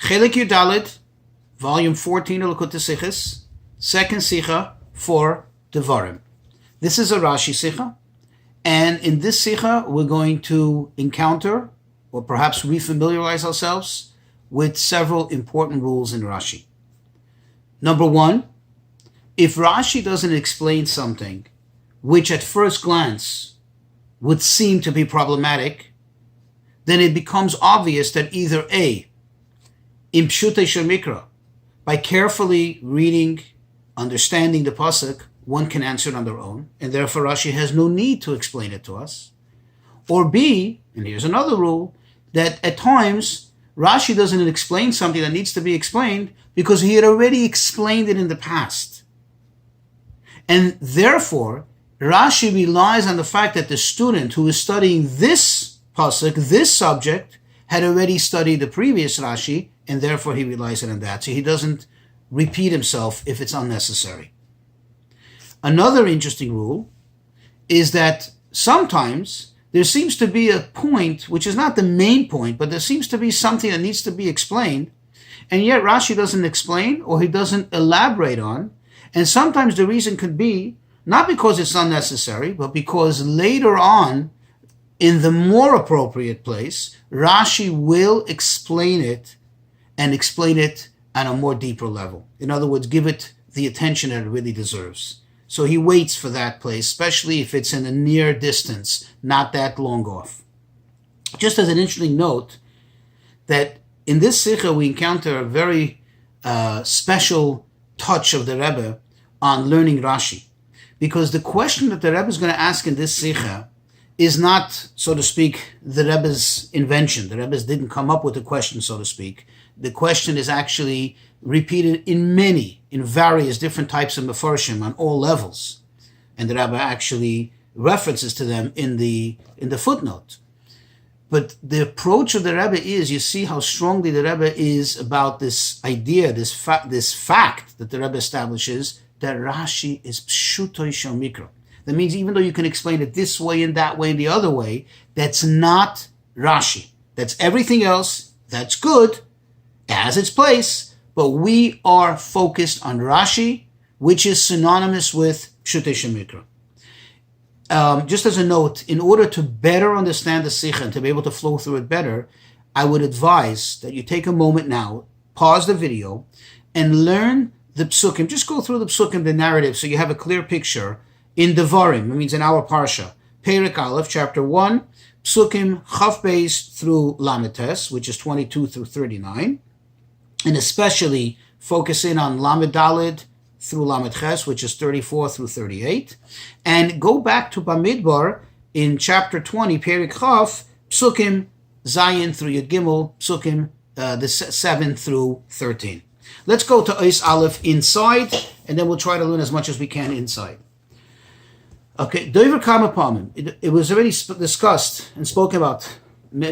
Chelik Yudalit, volume 14 of Likutei Sichos, second Sicha for Devarim. This is a Rashi Sicha, and in this Sicha we're going to encounter, or perhaps refamiliarize ourselves, with several important rules in Rashi. Number one, if Rashi doesn't explain something which at first glance would seem to be problematic, then it becomes obvious that either A, in Pshutei Shel Mikra, by carefully reading, understanding the pasuk, one can answer it on their own, and therefore Rashi has no need to explain it to us. Or B, and here's another rule, that at times Rashi doesn't explain something that needs to be explained because he had already explained it in the past. And therefore, Rashi relies on the fact that the student who is studying this pasuk, this subject, had already studied the previous Rashi, and therefore he relies on that. So he doesn't repeat himself if it's unnecessary. Another interesting rule is that sometimes there seems to be a point, which is not the main point, but there seems to be something that needs to be explained, and yet Rashi doesn't explain or he doesn't elaborate on. And sometimes the reason could be not because it's unnecessary, but because later on, in the more appropriate place, Rashi will explain it and explain it on a more deeper level. In other words, give it the attention that it really deserves. So he waits for that place, especially if it's in a near distance, not that long off. Just as an interesting note, that in this Sicha we encounter a very special touch of the Rebbe on learning Rashi. Because the question that the Rebbe is going to ask in this Sicha is not, so to speak, the Rebbe's invention. The Rebbe didn't come up with the question, so to speak. The question is actually repeated in various different types of mefarshim on all levels. And the Rebbe actually references to them in the footnote. But the approach of the Rebbe is, you see how strongly the Rebbe is about this idea, this fact that the Rebbe establishes, that Rashi is pshutoi shel mikra. That means even though you can explain it this way and that way and the other way, that's not Rashi. That's everything else. That's good. It has its place. But we are focused on Rashi, which is synonymous with Pshutei Shel Mikra. Just as a note, in order to better understand the Sicha and to be able to flow through it better, I would advise that you take a moment now, pause the video, and learn the psukim. Just go through the psukim, the narrative, so you have a clear picture. In Devarim, it means in our parsha, Perek Aleph, chapter 1, psukim Chaf Beis through Lamed Tes, which is 22 through 39, and especially focus in on Lamed Daled through Lamed Ches, which is 34 through 38, and go back to Bamidbar in chapter 20, Perek Chaf, psukim Zayin through Yud Gimel, psukim the 7 through 13. Let's go to Ois Aleph inside, and then we'll try to learn as much as we can inside. Okay, Dover Kama Pamim. It was already discussed and spoken about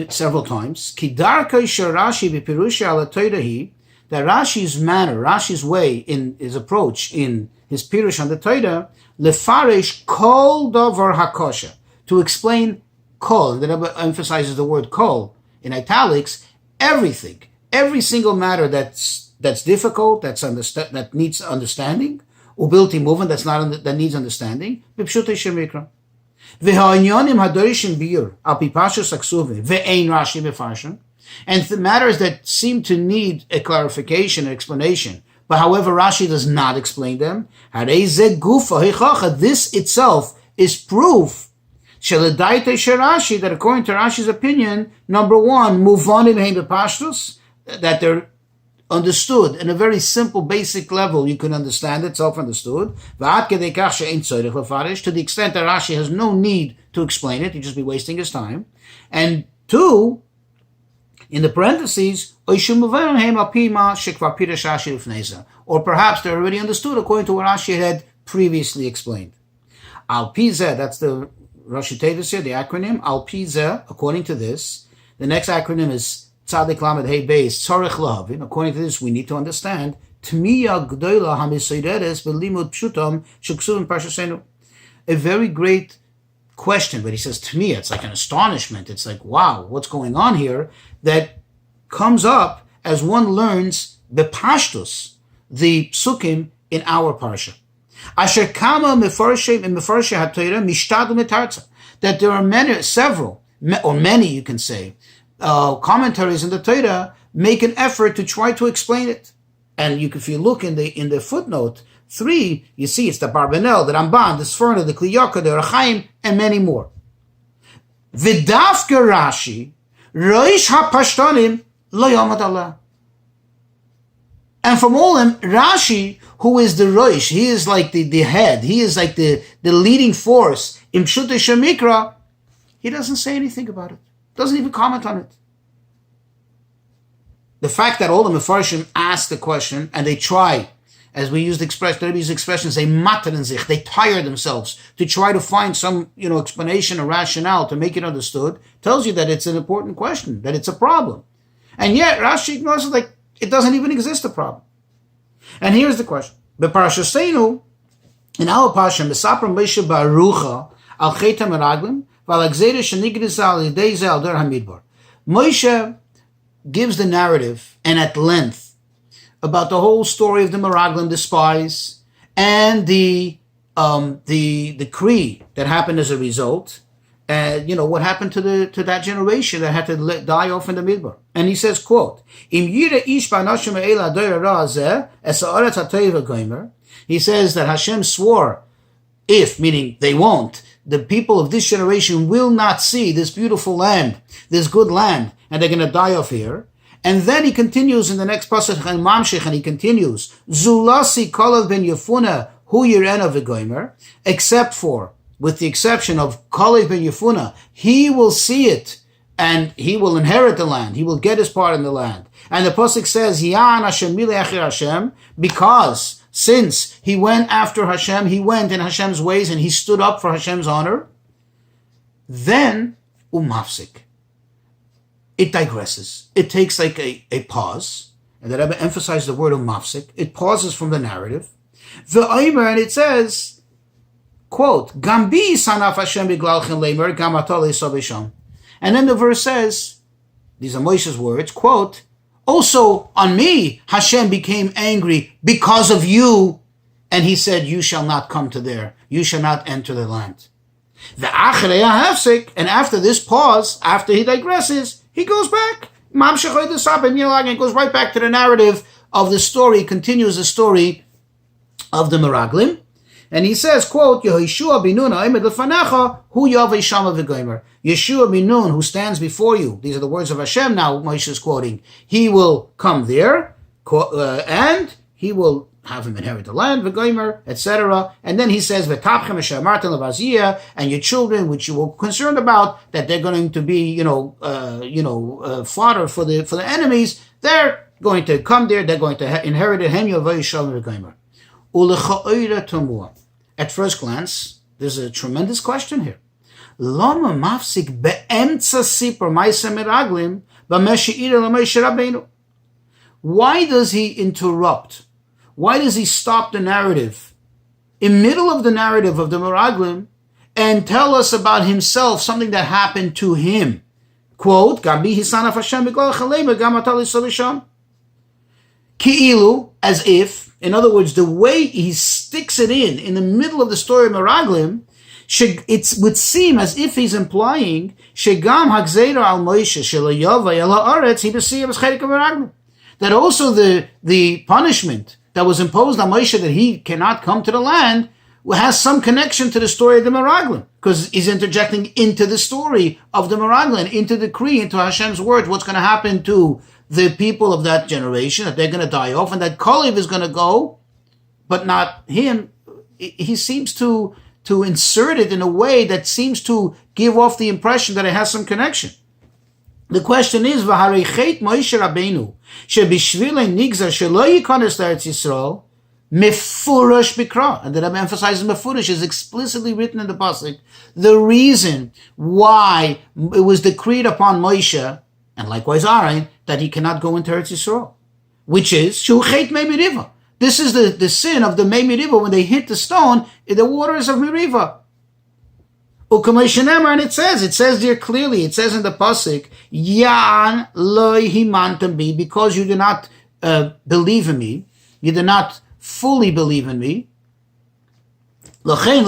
several times. Kidarka Rashi b'Pirusha ala Torah, that Rashi's manner, Rashi's way in his approach in his Pirush on the Torah, lefarish kol davar hakosha, to explain kol, and the Rebbe emphasizes the word kol in italics, everything, every single matter that's difficult, that needs understanding. Ubilti movement that needs understanding. B'pshutei shel mikra. V'ha'inyonim hadorishim biur al pi pashtus haksuvi ve'ein Rashi mefarshin. And the matters that seem to need a clarification, an explanation, but however Rashi does not explain them, harei ze gufa hichacha. This itself is proof sheledaitei shel Rashi, that according to Rashi's opinion, number one, muvanim hein b'pashtus, that they're understood in a very simple, basic level. You can understand it, self-understood. To the extent that Rashi has no need to explain it, he'd just be wasting his time. And two, in the parentheses, or perhaps they're already understood according to what Rashi had previously explained. Al Pizeh, that's the Rashi Tevis here, the acronym. Al Pizeh, according to this, the next acronym is Tzadik Lamed Hey Beis Tzarech Lahavin. According to this, we need to understand Tmiya Gdoila Hamiseiredes Belimud Pshutam Shuksuvim Parshasenu. A very great question, but he says Tmiya. It's like an astonishment. It's like, wow, what's going on here? That comes up as one learns bepashtus, the psukim in our parsha. Asher kama mefarshim in mefarshim haTorah mishtadu mitarza. That there are several, you can say, commentaries in the Torah make an effort to try to explain it. And if you look in the footnote 3, you see it's the Barbanel, the Ramban, the Sforno, the Kliyaka, the Rechaim, and many more. V'dafka Rashi, Roish HaPashtanim, Lo Yomad Allah. And from all them, Rashi, who is the Roish, he is like the head, he is like the leading force, in Pshutei Shemikra, he doesn't say anything about it. Doesn't even comment on it. The fact that all the Mefarshim ask the question, and they try, as we use the expression, they mattern sich, they tire themselves to try to find some, explanation or rationale to make it understood, tells you that it's an important question, that it's a problem. And yet, Rashi ignores it like it doesn't even exist, a problem. And here's the question. B'parashaseinu, in our Pasha, Mesapram Moshe Barucha, al Cheta Meraglim, v'al Agzera Shenigriza al Yidei Ze al Der Hamidbar. Moshe gives the narrative, and at length, about the whole story of the Meraglim, the spies, and the decree that happened as a result. What happened to that generation that had to die off in the Midbar. And he says, quote, Im yira ish ba'nashim ha'ela doira ra'azeh es ha'aretz ha'toiva gomer. He says that Hashem swore, if, meaning they won't, the people of this generation will not see this beautiful land, this good land, and they're going to die off here. And then he continues in the next passage, and he continues, Zulasi kolav ben Yefuna hu yirena v'gomer, except for, with the exception of Kalev ben Yefuna, he will see it, and he will inherit the land. He will get his part in the land. And the pasuk says, Yan Hashem milei Hashem, because since he went after Hashem, he went in Hashem's ways, and he stood up for Hashem's honor, then umafsik. It digresses. It takes like a pause. And the Rebbe emphasized the word umafsik. It pauses from the narrative. And it says, quote, Gambi sanaf Hashem biglalchem leimer gamatole sobesham. And then the verse says, these are Moshe's words, quote, also on me Hashem became angry because of you. And he said, you shall not come to there. You shall not enter the land. And after this pause, after he digresses, he goes back. It goes right back to the narrative of the story, continues the story of the Meraglim. And he says, quote, Yeshua bin Nun, Yeshua bin Nun, who stands before you. These are the words of Hashem now, Moshe is quoting. He will come there, and he will have him inherit the land, v'goymer, etc. And then he says, v'tapchem eshamartem levaziyah, and your children, which you were concerned about, that they're going to be, fodder for the enemies. They're going to come there. They're going to inherit it. Hem yavay shalom v'goymer. Ulechaoira tomua. At first glance, there's a tremendous question here. Lama mafsik be'emtza sipur ma'aseh meraglim b'meshe'ira l'Moshe Rabbeinu. Why does he interrupt? Why does he stop the narrative in middle of the narrative of the Meraglim and tell us about himself, something that happened to him? Quote, Gabi hisanaf Hashem b'glal chalemer gam atali sobesham. Ki'ilu, as if, in other words, the way he sticks it in the middle of the story of Meraglim, it would seem as if he's implying shegam hagzeira al Moshe shelo yavay el haaretz he b'siyah b'schedik Meraglim. That also the punishment that was imposed on Moshe that he cannot come to the land has some connection to the story of the Meraglim, because he's interjecting into the story of the Meraglim, into the decree, into Hashem's word, what's going to happen to the people of that generation, that they're going to die off, and that Kalev is going to go, but not him. He seems to insert it in a way that seems to give off the impression that it has some connection. The question is, V'harei chet Moshe Rabbeinu, shebishvilei nigzar shelo yikanes l'Eretz Yisrael, mefurash bikra. And the Rebbe emphasizes mefurash is explicitly written in the pasuk. The reason why it was decreed upon Moshe, and likewise Aaron, that he cannot go into Eretz Yisrael, which is shu chet mei meriva. This is the sin of the mei meriva when they hit the stone in the waters of Meriva. And it says there clearly, it says in the pasuk, Yan loy himantam bi, because you do not believe in me, you do not fully believe in me. Therefore,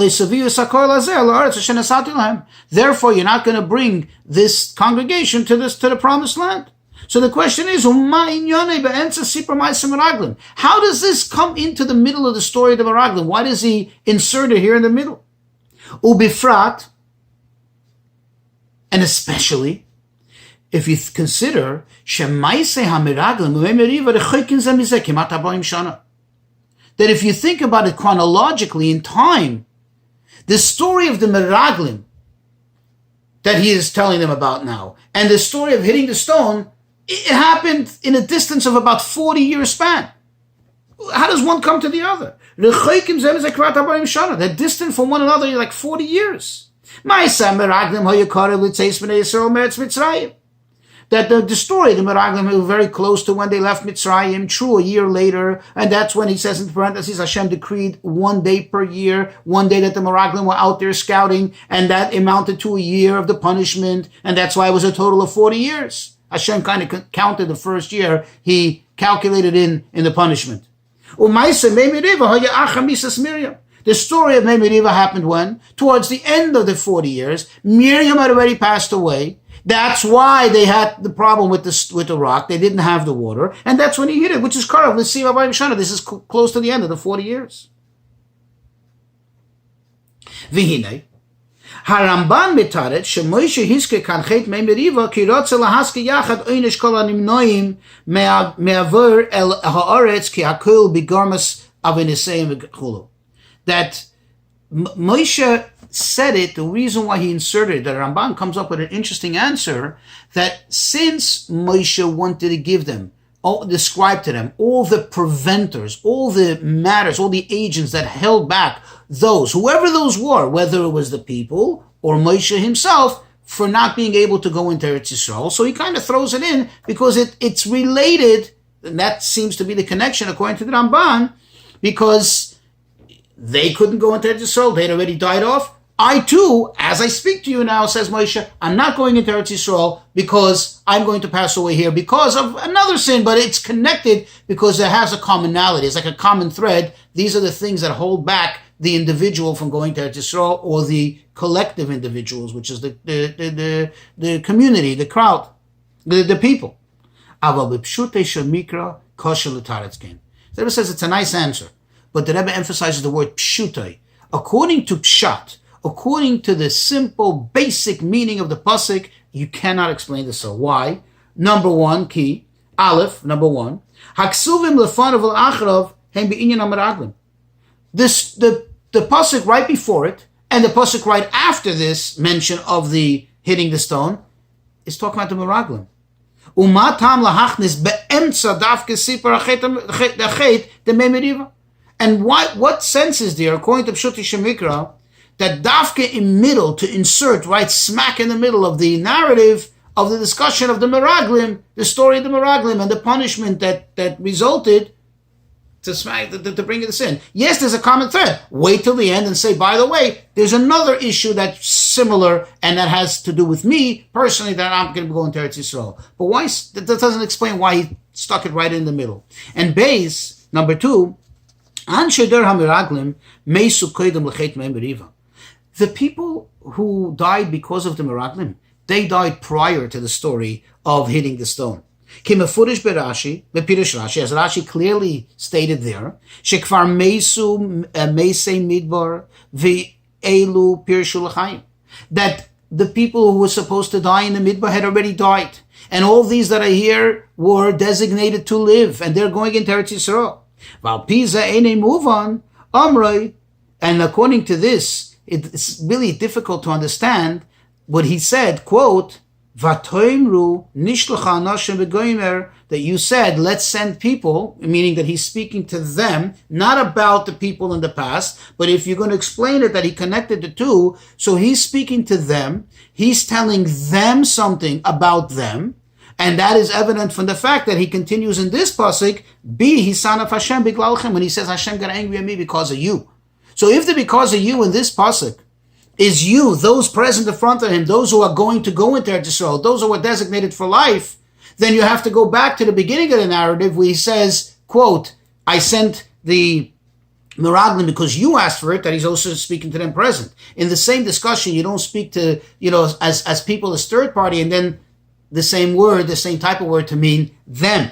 you're not going to bring this congregation to the promised land. So the question is, how does this come into the middle of the story of the Meraglim? Why does he insert it here in the middle? Ubifrat, and especially if you consider that if you think about it chronologically in time, the story of the Meraglim that he is telling them about now, and the story of hitting the stone, it happened in a distance of about 40-year span. How does one come to the other? They're distant from one another like 40 years. That the story, the Meraglim, were very close to when they left Mitzrayim, true, a year later, and that's when he says in parentheses, Hashem decreed 1 day per year, 1 day that the Meraglim were out there scouting, and that amounted to a year of the punishment, and that's why it was a total of 40 years. Hashem kind of counted the first year, he calculated in the punishment. The story of Meriva happened when? Towards the end of the 40 years, Miriam had already passed away. That's why they had the problem with the rock. They didn't have the water. And that's when he hit it, which is Karav. Let's see, this is close to the end of the 40 years. Vihine. Haramban mitaret shemoishe hiske kan chet mei meriva ki rotze lahaske yachad oinish kol animnoim me'aver el haaretz ki hakul bigormas aveniseim v'chulu. That Moshe said it, the reason why he inserted it, that Ramban comes up with an interesting answer, that since Moshe wanted to give them, describe to them all the preventers, all the matters, all the agents that held back those, whoever those were, whether it was the people or Moshe himself, for not being able to go into Eretz Yisrael. So he kind of throws it in because it's related, and that seems to be the connection according to the Ramban, because they couldn't go into Eretz Yisrael, they'd already died off. I too, as I speak to you now, says Moshe, I'm not going into Eretz Yisrael because I'm going to pass away here because of another sin, but it's connected because it has a commonality. It's like a common thread. These are the things that hold back the individual from going to Eretz Yisrael, or the collective individuals, which is the community, the crowd, the people. The Rebbe says it's a nice answer, but the Rebbe emphasizes the word pshutai. According to pshat, according to the simple, basic meaning of the pasuk, you cannot explain this. So why? Number one, key, aleph, number one, haksuvim lefanav al-achrav hem be'inyan ha-meraglim. The pasuk right before it, and the pasuk right after this mention of the hitting the stone, is talking about the meraglim. Umatam lahachnis be'emtza davke sipar achet the memeriva. And what sense is there, according to Pshuti Shemikra, that dafke in middle, to insert right smack in the middle of the narrative of the discussion of the Meraglim, the story of the Meraglim and the punishment that resulted to bring this in. Yes, there's a common thread. Wait till the end and say, by the way, there's another issue that's similar and that has to do with me personally, that I'm going to go into Eretz Yisrael. But why? That doesn't explain why he stuck it right in the middle. And base, number two, the people who died because of the Meraglim, they died prior to the story of hitting the stone. As Rashi clearly stated there, that the people who were supposed to die in the Midbar had already died. And all these that are here were designated to live, and they're going into Eretz Yisrael. And according to this, it's really difficult to understand what he said, quote, that you said, let's send people, meaning that he's speaking to them, not about the people in the past, but if you're going to explain it, that he connected the two, so he's speaking to them, he's telling them something about them, and that is evident from the fact that he continues in this pasuk, Bi hisan of Hashem biglalchem, when he says Hashem got angry at me because of you. So if the because of you in this pasuk is you, those present in front of him, those who are going to go into Eretz Yisrael, those who are designated for life, then you have to go back to the beginning of the narrative where he says, quote, I sent the Meraglim because you asked for it, that he's also speaking to them present. In the same discussion, you don't speak to, as people as third party, and then the same word, the same type of word to mean them.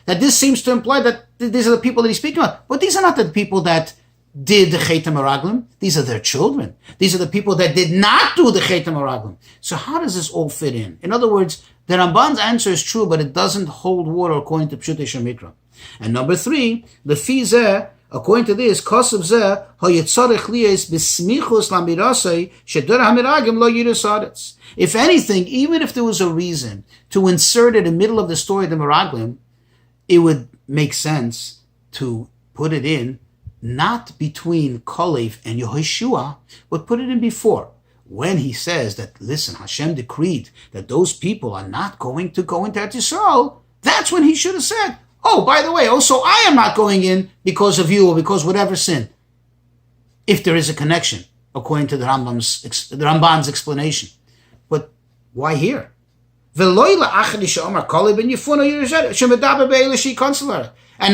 That this seems to imply that these are the people that he's speaking about. But these are not the people that did the Chet HaMeraglim. These are their children. These are the people that did not do the Chet HaMeraglim. So how does this all fit in? In other words, the Ramban's answer is true, but it doesn't hold water according to Pshutei Shemikra. And number 3, the Fizeh, according to this, Kosev Zeh, Hayetzarech Liyes B'smichus Lamirasei Shedor HaMeraglim Lo Yirusaretz. If anything, even if there was a reason to insert it in the middle of the story of the Meraglim, it would make sense to put it in not between Kalev and Yehoshua, but put it in before. When he says that, listen, Hashem decreed that those people are not going to go into Eretz Yisrael, that's when he should have said, oh, by the way, also I am not going in because of you or because whatever sin. If there is a connection, according to the Ramban's explanation. But why here? And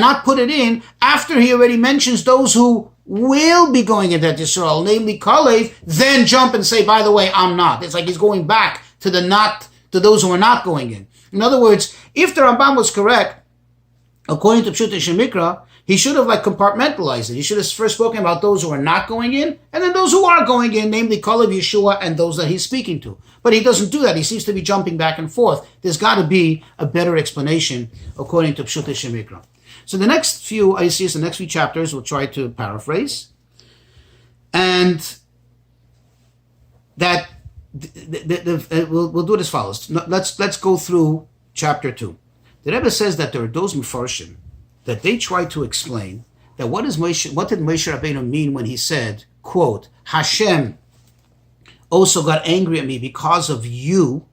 not put it in after he already mentions those who will be going into Yisrael, namely Kalev, then jump and say, by the way, I'm not. It's like he's going back to those who are not going in. In other words, if the Rambam was correct, according to Pshutei Shemikra, he should have compartmentalized it. He should have first spoken about those who are not going in, and then those who are going in, namely Kalev, Yeshua, and those that he's speaking to. But he doesn't do that. He seems to be jumping back and forth. There's got to be a better explanation according to Pshutei Shemikra. So the next few ICs, the next few chapters, we'll try to paraphrase. And that we'll do it as follows. Let's go through chapter 2. The Rebbe says that there are those Mefarshim that they try to explain that what did Moshe Rabbeinu mean when he said, quote, Hashem also got angry at me because of you,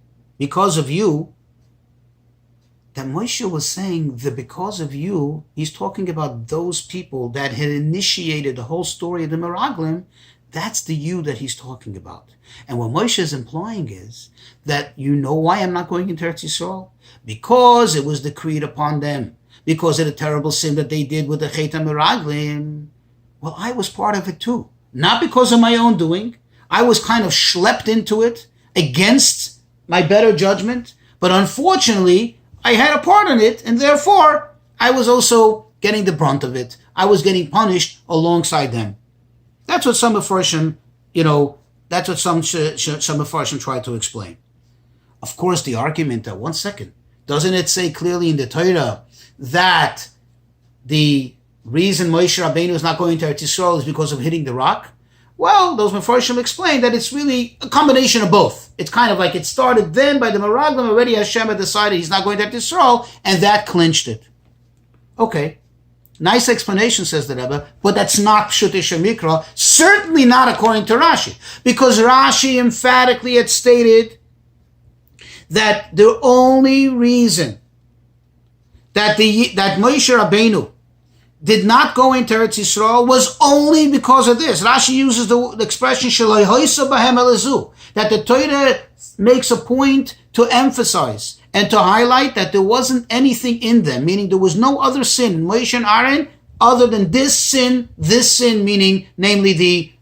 that Moshe was saying that because of you, he's talking about those people that had initiated the whole story of the Meraglim. That's the you that he's talking about. And what Moshe is implying is that you know why I'm not going into Eretz Yisrael? Because it was decreed upon them. Because of the terrible sin that they did with the Chet HaMeraglim. Well, I was part of it too. Not because of my own doing. I was kind of schlepped into it against my better judgment. But unfortunately, I had a part in it, and therefore, I was also getting the brunt of it. I was getting punished alongside them. That's what some Mefarshim, that's what some Mefarshim try to explain. Of course, the argument that, one second, doesn't it say clearly in the Torah that the reason Moshe Rabbeinu is not going to Eretz Yisrael is because of hitting the rock? Well, those Mefarshim explain that it's really a combination of both. It's kind of like it started then by the Meraglim, already Hashem had decided he's not going to Eretz Yisrael, and that clinched it. Okay. Nice explanation, says the Rebbe, but that's not Pshutei Shemikra, certainly not according to Rashi, because Rashi emphatically had stated that the only reason that Moshe Rabbeinu did not go into Eretz Yisrael was only because of this. Rashi uses the expression "Sheloi hoisa bahem elazu," that the Torah makes a point to emphasize and to highlight that there wasn't anything in them, meaning there was no other sin in Moshe and Aaron other than this sin, meaning namely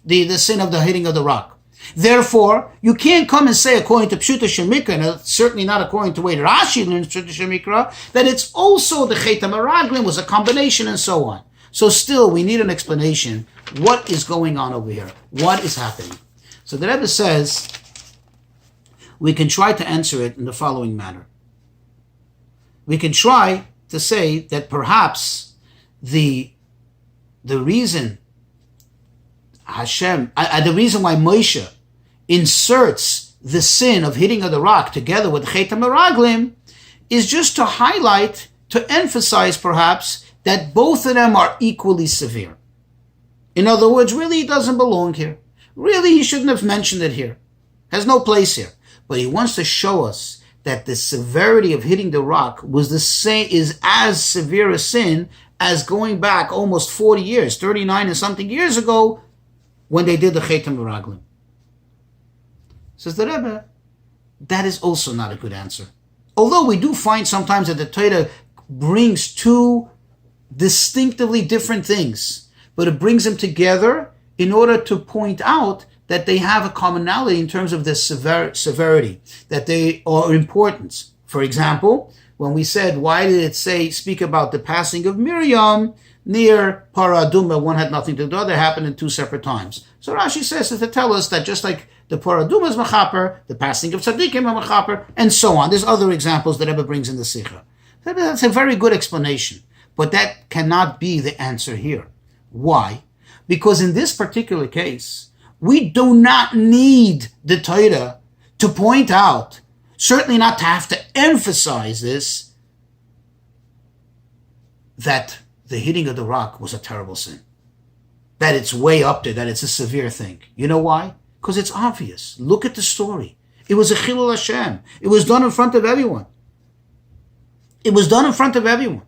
the sin of the hitting of the rock. Therefore, you can't come and say, according to Pshutei Shemikra, and certainly not according to the way Rashi learns Pshutei Shemikra, that it's also the Chet HaMeraglim was a combination and so on. So still, we need an explanation. What is going on over here? What is happening? So the Rebbe says, we can try to answer it in the following manner. We can try to say that perhaps the reason the reason why Moshe inserts the sin of hitting of the rock together with Chet HaMeraglim is just to highlight, to emphasize perhaps, that both of them are equally severe. In other words, really it doesn't belong here. Really he shouldn't have mentioned it here. Has no place here. But he wants to show us that the severity of hitting the rock was the same, is as severe a sin as going back almost 40 years, 39 and something years ago, when they did the Chet HaMeraglim. Says the Rebbe, that is also not a good answer. Although we do find sometimes that the Torah brings two distinctively different things, but it brings them together in order to point out that they have a commonality in terms of their severity, that they are importance. For example, when we said, why did it speak about the passing of Miriam near Paraduma? One had nothing to do, the other happened in two separate times. So Rashi says to tell us that just like the Paraduma is Mechaper, the passing of Tzaddikim is Mechaper, and so on. There's other examples that Rebbe brings in the Sicha. That's a very good explanation, but that cannot be the answer here. Why? Because in this particular case, we do not need the Torah to point out, certainly not to have to emphasize this, that the hitting of the rock was a terrible sin. That it's way up there, that it's a severe thing. You know why? Because it's obvious. Look at the story. It was a Chilul Hashem. It was done in front of everyone. It was done in front of everyone.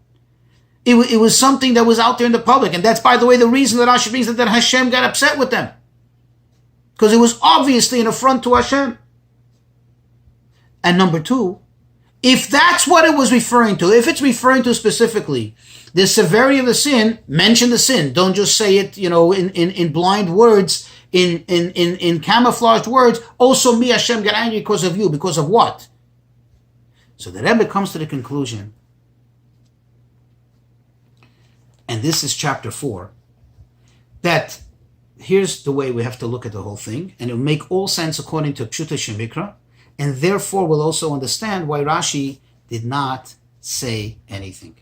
It was something that was out there in the public. And that's, by the way, the reason that Rashi brings that Hashem got upset with them. Because it was obviously an affront to Hashem. And number two, if that's what it was referring to, if it's referring to specifically the severity of the sin, mention the sin. Don't just say it, in blind words, in camouflaged words. Also, me, Hashem, got angry because of you. Because of what? So the Rebbe comes to the conclusion, and this is chapter 4, that here's the way we have to look at the whole thing, and it will make all sense according to Pshuta Shemikra, and therefore we'll also understand why Rashi did not say anything.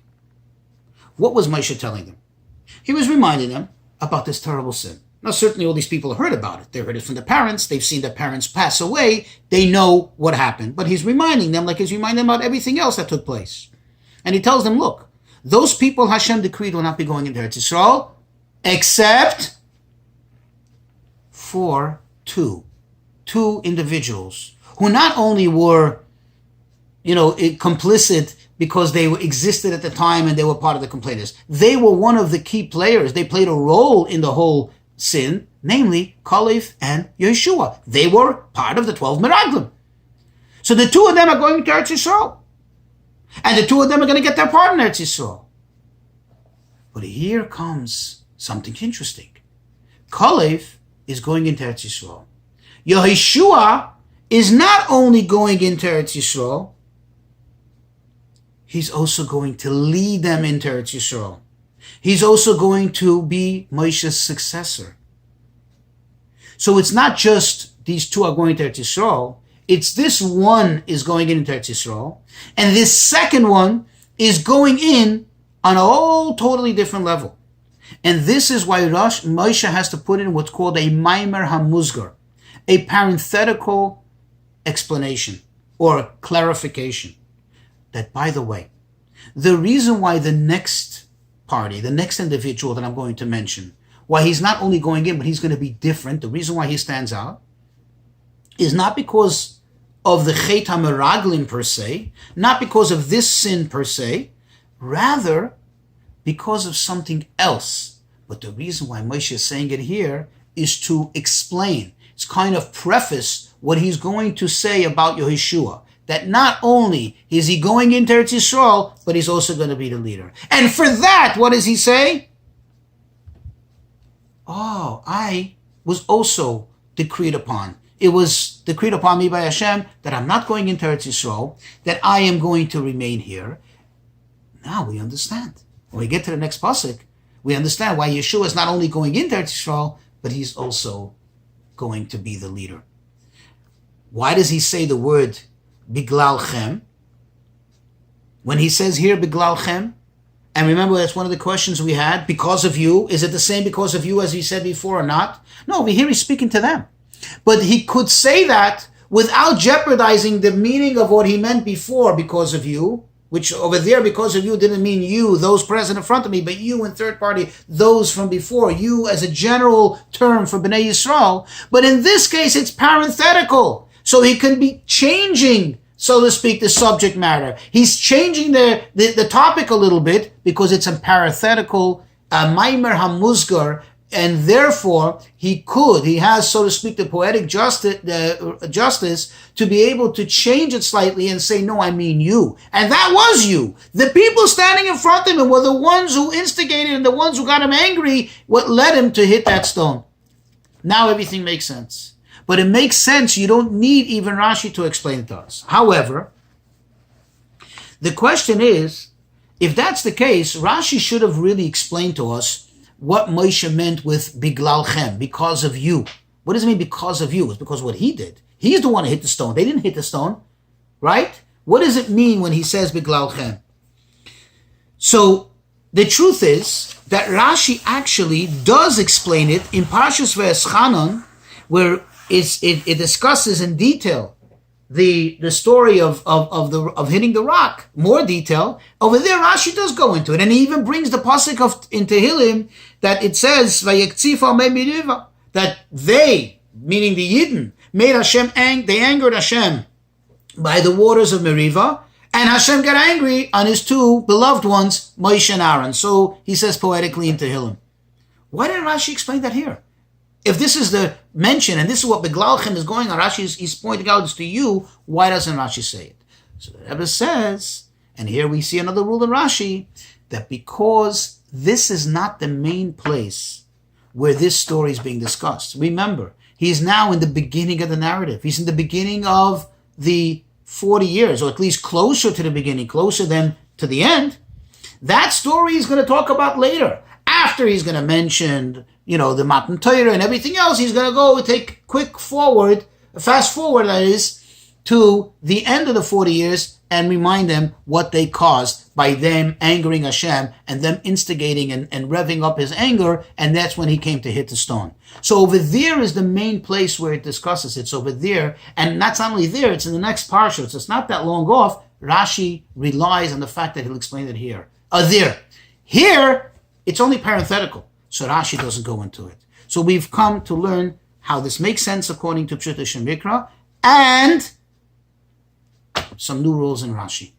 What was Moshe telling them? He was reminding them about this terrible sin. Now, certainly all these people heard about it. They heard it from the parents. They've seen their parents pass away. They know what happened. But he's reminding them like he's reminding them about everything else that took place. And he tells them, look, those people Hashem decreed will not be going into Eretz Yisrael except for two individuals who not only were, complicit because they existed at the time and they were part of the complainers. They were one of the key players. They played a role in the whole sin, namely Kalev and Yeshua. They were part of the 12 Meraglim. So the two of them are going to Eretz Yisrael. And the two of them are going to get their part in Eretz Yisrael. But here comes something interesting. Kalev is going into Eretz Yisrael. Yeshua is not only going into Eretz Yisrael, he's also going to lead them into Eretz Yisrael. He's also going to be Moshe's successor. So it's not just these two are going to Eretz Yisrael. It's this one is going into Eretz Yisrael, and this second one is going in on a whole totally different level. And this is why Moshe has to put in what's called a Maimer HaMuzgar, a parenthetical explanation or clarification. That, by the way, the reason why the next party, the next individual that I'm going to mention, why he's not only going in, but he's going to be different, the reason why he stands out, is not because of the Chet HaMeraglim per se, not because of this sin per se, rather because of something else. But the reason why Moshe is saying it here is to explain. It's kind of preface what he's going to say about Yeshua. That not only is he going into Eretz Yisrael, but he's also going to be the leader. And for that, what does he say? Oh, I was also decreed upon. It was decreed upon me by Hashem that I'm not going into Eretz Yisrael, that I am going to remain here. Now we understand. When we get to the next pasuk, we understand why Yeshua is not only going into Eretz Yisrael, but he's also going to be the leader. Why does he say the word Biglal Chem? When he says here Biglal Chem, and remember that's one of the questions we had, because of you, is it the same because of you as he said before or not? No, over here he's speaking to them. But he could say that without jeopardizing the meaning of what he meant before, because of you, which over there, because of you, didn't mean you, those present in front of me, but you in third party, those from before, you as a general term for Bnei Yisrael. But in this case, it's parenthetical. So he can be changing so to speak, the subject matter. He's changing the topic a little bit because it's a parenthetical Maimer Hamuzgar, and therefore he has, so to speak, the poetic justice to be able to change it slightly and say, no, I mean you. And that was you. The people standing in front of him were the ones who instigated and the ones who got him angry, what led him to hit that stone. Now everything makes sense. But it makes sense. You don't need even Rashi to explain it to us. However, the question is, if that's the case, Rashi should have really explained to us what Moshe meant with Biglalchem, because of you. What does it mean because of you? It's because of what he did. He's the one who hit the stone. They didn't hit the stone, right? What does it mean when he says Biglalchem? So the truth is that Rashi actually does explain it in Parshas Ve'eschanan, where it discusses in detail the story of hitting the rock, more detail. Over there, Rashi does go into it, and he even brings the pasuk in Tehillim that it says Vayektsifa me'miriva, that they, meaning the Yidden, made Hashem they angered Hashem by the waters of Meriva, and Hashem got angry on his two beloved ones, Moshe and Aaron. So he says poetically in Tehillim. Why didn't Rashi explain that here? If this is the mention, and this is what Beglalchem is going on, Rashi is pointing out this to you, why doesn't Rashi say it? So the Rebbe says, and here we see another rule in Rashi, that because this is not the main place where this story is being discussed. Remember, he is now in the beginning of the narrative. He's in the beginning of the 40 years, or at least closer to the beginning, closer than to the end. That story he's going to talk about later. After he's going to mention, the Matan Torah and everything else, he's going to go take fast forward, that is, to the end of the 40 years and remind them what they caused by them angering Hashem and them instigating and revving up his anger, and that's when he came to hit the stone. So over there is the main place where it discusses it. It's over there, and that's not only there, it's in the next parsha, so it's not that long off. Rashi relies on the fact that he'll explain it here. There. Here, it's only parenthetical, so Rashi doesn't go into it. So we've come to learn how this makes sense according to Pshuto Shemikra, and some new rules in Rashi.